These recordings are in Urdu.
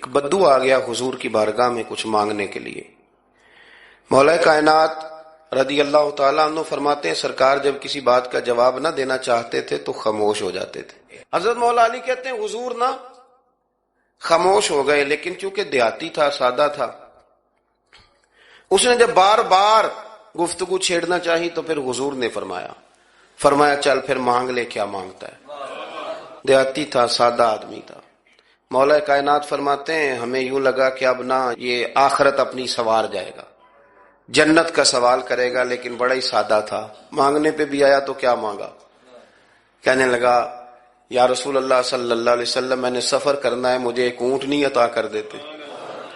ایک بدو آ گیا حضور کی بارگاہ میں کچھ مانگنے کے لیے. مولا کائنات رضی اللہ تعالیٰ عنہ فرماتے ہیں سرکار جب کسی بات کا جواب نہ دینا چاہتے تھے تو خاموش ہو جاتے تھے. حضرت مولا علی کہتے ہیں حضور نہ خاموش ہو گئے، لیکن چونکہ دیہاتی تھا، سادہ تھا، اس نے جب بار بار گفتگو چھیڑنا چاہی تو پھر حضور نے فرمایا چل پھر مانگ لے، کیا مانگتا ہے. دیہاتی تھا، سادہ آدمی تھا. مولا کائنات فرماتے ہیں ہمیں یوں لگا کہ اب نہ یہ آخرت اپنی سوار جائے گا، جنت کا سوال کرے گا، لیکن بڑا ہی سادہ تھا. مانگنے پہ بھی آیا تو کیا مانگا؟ کہنے لگا یا رسول اللہ صلی اللہ علیہ وسلم میں نے سفر کرنا ہے، مجھے ایک اونٹنی عطا کر دیتے.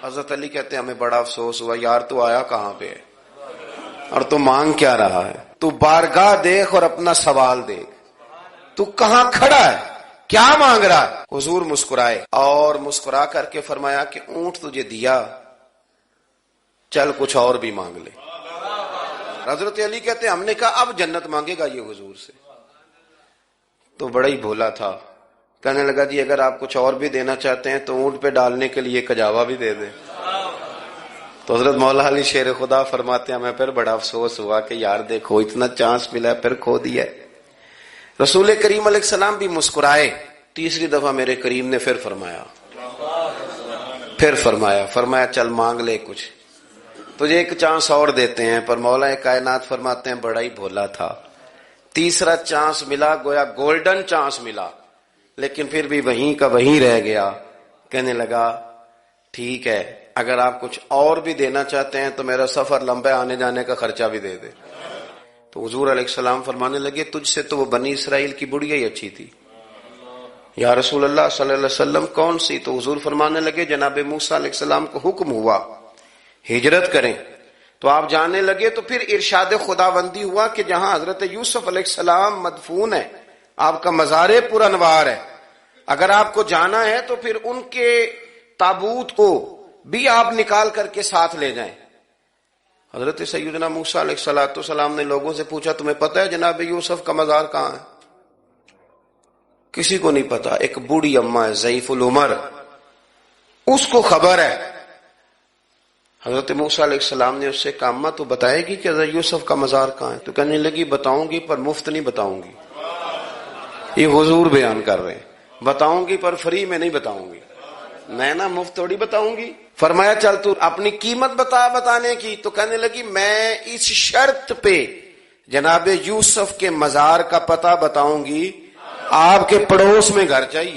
حضرت علی کہتے ہیں ہمیں بڑا افسوس ہوا، یار تو آیا کہاں پہ ہے اور تو مانگ کیا رہا ہے؟ تو بارگاہ دیکھ اور اپنا سوال دیکھ، تو کہاں کھڑا ہے، کیا مانگ رہا ہے؟ حضور مسکرائے اور مسکرا کر کے فرمایا کہ اونٹ تجھے دیا، چل کچھ اور بھی مانگ لے. حضرت علی کہتے ہیں ہم نے کہا اب جنت مانگے گا یہ حضور سے. تو بڑا ہی بھولا تھا، کہنے لگا جی اگر آپ کچھ اور بھی دینا چاہتے ہیں تو اونٹ پہ ڈالنے کے لیے کجاوا بھی دے دیں. تو حضرت مولا علی شیر خدا فرماتے ہیں ہمیں پھر بڑا افسوس ہوا کہ یار دیکھو اتنا چانس ملا پھر کھو دیا. رسول کریم علیہ السلام بھی مسکرائے. تیسری دفعہ میرے کریم نے پھر فرمایا چل مانگ لے کچھ، تجھے ایک چانس اور دیتے ہیں. پر مولا کائنات فرماتے ہیں بڑا ہی بھولا تھا، تیسرا چانس ملا، گویا گولڈن چانس ملا، لیکن پھر بھی وہیں کا وہیں رہ گیا. کہنے لگا ٹھیک ہے اگر آپ کچھ اور بھی دینا چاہتے ہیں تو میرا سفر لمبا آنے جانے کا خرچہ بھی دے دے. تو حضور علیہ السلام فرمانے لگے تجھ سے تو وہ بنی اسرائیل کی بڑھیا ہی اچھی تھی. یا رسول اللہ صلی اللہ علیہ وسلم کون سی؟ تو حضور فرمانے لگے جناب موسیٰ علیہ السلام کو حکم ہوا ہجرت کریں تو آپ جانے لگے. تو پھر ارشاد خداوندی ہوا کہ جہاں حضرت یوسف علیہ السلام مدفون ہے، آپ کا مزار پر انوار ہے، اگر آپ کو جانا ہے تو پھر ان کے تابوت کو بھی آپ نکال کر کے ساتھ لے جائیں. حضرت سیدنا موسیٰ علیہ السلام نے لوگوں سے پوچھا تمہیں پتہ ہے جناب یوسف کا مزار کہاں ہے؟ کسی کو نہیں پتا. ایک بوڑھی اماں ہے ضعیف العمر، اس کو خبر ہے. حضرت موسیٰ علیہ السلام نے اس سے کہا اماں تو بتائے گی کہ حضرت یوسف کا مزار کہاں ہے؟ تو کہنے لگی بتاؤں گی پر مفت نہیں بتاؤں گی. یہ حضور بیان کر رہے ہیں، بتاؤں گی پر فری میں نہیں بتاؤں گی، میں نا مفت تھوڑی بتاؤں گی. فرمایا چل تو اپنی قیمت بتانے کی. تو کہنے لگی میں اس شرط پہ جناب یوسف کے مزار کا پتہ بتاؤں گی، آپ کے پڑوس میں گھر چاہیے.